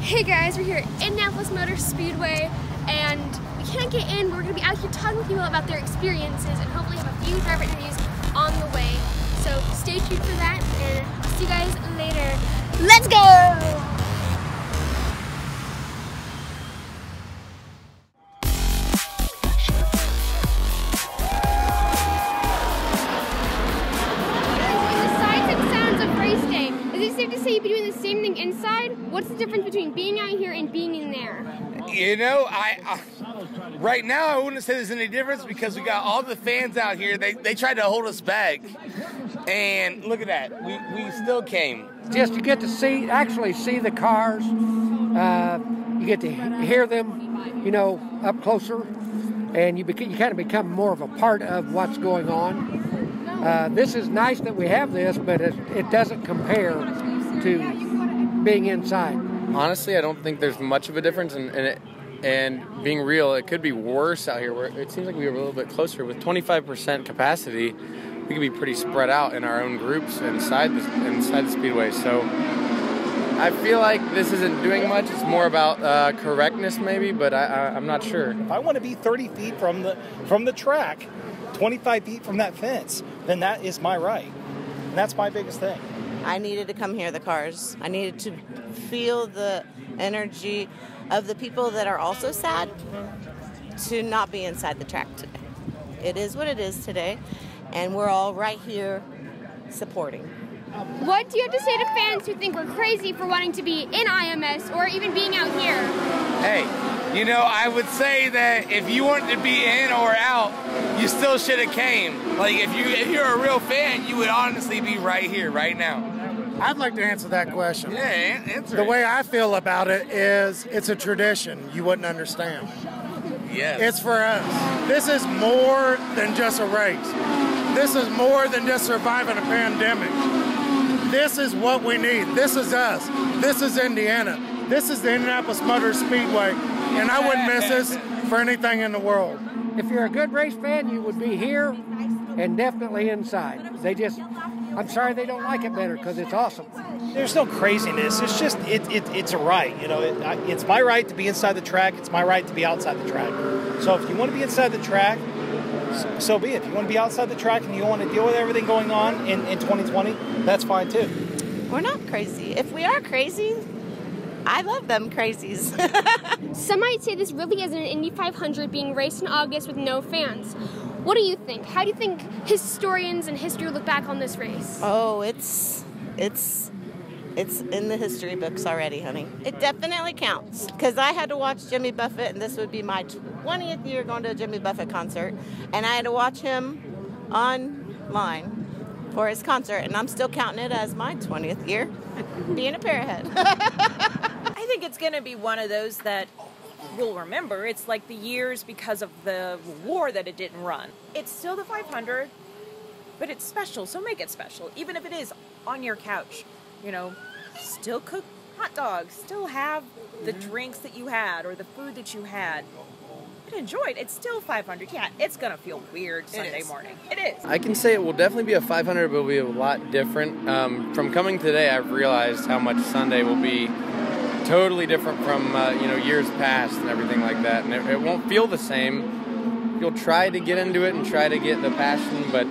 Hey guys, we're here at Indianapolis Motor Speedway, and we can't get in. We're going to be out here talking with people about their experiences and hopefully have a few driver interviews on the way. So stay tuned for that, and I'll see you guys later. Let's go! Safe to say you'd be doing the same thing inside? What's the difference between being out here and being in there? You know, right now I wouldn't say there's any difference because we got all the fans out here. They tried to hold us back, and look at that. We still came. Just you get to actually see the cars. You get to hear them, you know, up closer, and you kind of become more of a part of what's going on. This is nice that we have this, but it doesn't compare to being inside. Honestly, I don't think there's much of a difference, and being real, it could be worse out here. Where it seems like we were a little bit closer. With 25% capacity, we could be pretty spread out in our own groups inside the Speedway. So I feel like this isn't doing much. It's more about correctness maybe, but I'm not sure. If I want to be 30 feet from the track, 25 feet from that fence, then that is my right. And that's my biggest thing. I needed to come hear the cars. I needed to feel the energy of the people that are also sad to not be inside the track today. It is what it is today, and we're all right here supporting. What do you have to say to fans who think we're crazy for wanting to be in IMS or even being out here? Hey, you know, I would say that if you wanted to be in or out, you still should have came. Like, if you're a real fan, you would honestly be right here, right now. I'd like to answer that question. Yeah, answer The it. way I feel about it is it's a tradition you wouldn't understand. Yes. It's for us. This is more than just a race. This is more than just surviving a pandemic. This is what we need. This is us. This is Indiana. This is the Indianapolis Motor Speedway, and I wouldn't miss this for anything in the world. If you're a good race fan, you would be here and definitely inside. I'm sorry they don't like it better because it's awesome. There's no craziness. It's just it's a right. You know, it's my right to be inside the track. It's my right to be outside the track. So if you want to be inside the track, so be it. If you want to be outside the track and you want to deal with everything going on in 2020, that's fine too. We're not crazy. If we are crazy, I love them crazies. Some might say this really isn't an Indy 500 being raced in August with no fans. What do you think? How do you think historians and history look back on this race? Oh, it's in the history books already, honey. It definitely counts because I had to watch Jimmy Buffett, and this would be my 20th year going to a Jimmy Buffett concert, and I had to watch him online for his concert, and I'm still counting it as my 20th year being a Parrothead. I think it's going to be one of those that we'll remember. It's like the years because of the war that it didn't run. It's still the 500, but it's special, so make it special. Even if it is on your couch, you know, still cook hot dogs, still have the drinks that you had or the food that you had. But enjoy it. It's still 500. Yeah, it's going to feel weird Sunday morning. It is. I can say it will definitely be a 500, but it'll be a lot different. From coming today, I've realized how much Sunday will be totally different from years past and everything like that, and it won't feel the same. You'll try to get into it and try to get the passion, but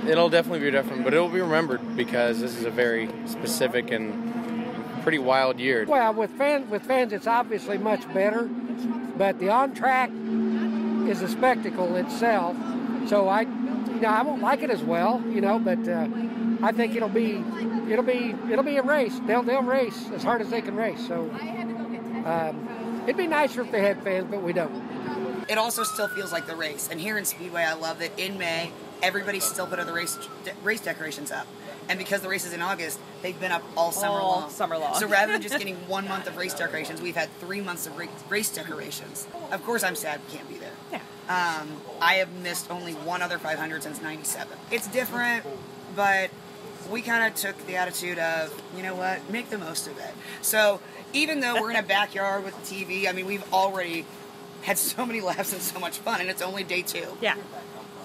it'll definitely be different. But it'll be remembered because this is a very specific and pretty wild year. Well, with fans, it's obviously much better, but the on track is a spectacle itself. So I won't like it as well, but I think it'll be a race. They'll race as hard as they can race. So it'd be nicer if they had fans, but we don't. It also still feels like the race. And here in Speedway, I love that in May, everybody still put other race decorations up. And because the race is in August, they've been up all summer long. So rather than just getting 1 month of race decorations, we've had 3 months of race decorations. Of course, I'm sad we can't be there. Yeah. I have missed only one other 500 since '97. It's different, but we kind of took the attitude of, you know what, make the most of it. So even though we're in a backyard with the TV, I mean, we've already had so many laughs and so much fun, and it's only day 2. Yeah.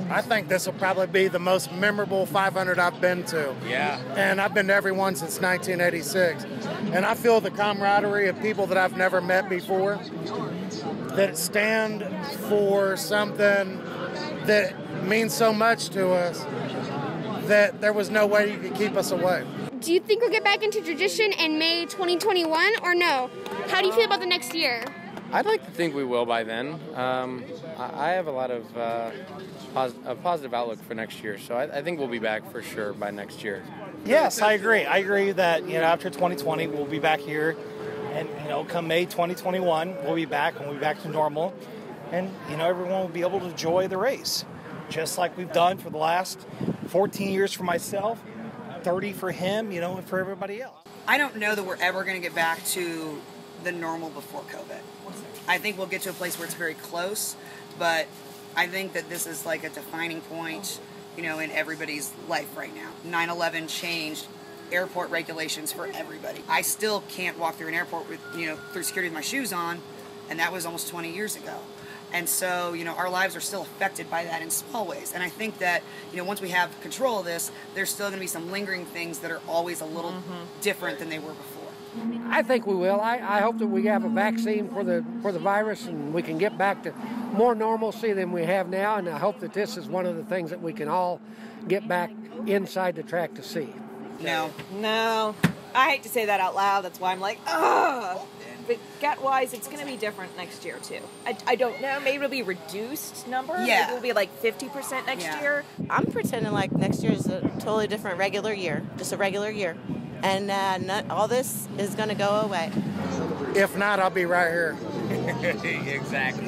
I think this will probably be the most memorable 500 I've been to. Yeah. And I've been to every one since 1986. And I feel the camaraderie of people that I've never met before that stand for something that means so much to us that there was no way you could keep us away. Do you think we'll get back into tradition in May 2021 or no? How do you feel about the next year? I'd like to think we will by then. I have a lot of a positive outlook for next year, so I think we'll be back for sure by next year. Yes, I agree. I agree that after 2020 we'll be back here, and come May 2021 we'll be back and we'll be back to normal, and everyone will be able to enjoy the race, just like we've done for the last 14 years for myself, 30 for him, and for everybody else. I don't know that we're ever going to get back to the normal before COVID. I think we'll get to a place where it's very close, but I think that this is like a defining point, in everybody's life right now. 9/11 changed airport regulations for everybody. I still can't walk through an airport with, through security with my shoes on, and that was almost 20 years ago. And so, our lives are still affected by that in small ways. And I think that, once we have control of this, there's still going to be some lingering things that are always a little different than they were before. I think we will. I hope that we have a vaccine for the virus and we can get back to more normalcy than we have now. And I hope that this is one of the things that we can all get back inside the track to see. No. I hate to say that out loud. That's why I'm like, ugh. But gut-wise, it's going to be different next year, too. I don't know. Maybe it'll be a reduced number. Yeah. Maybe it'll be like 50% next year. I'm pretending like next year is a totally different regular year, just a regular year. And all this is going to go away. If not, I'll be right here. Exactly.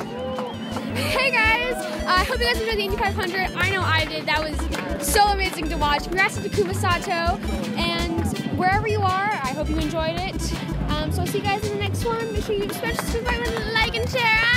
Hey guys, I hope you guys enjoyed the Indy 500. I know I did. That was so amazing to watch. Congrats to Takuma Sato. And wherever you are, I hope you enjoyed it. So I'll see you guys in the next one. Make sure you subscribe, like, and share.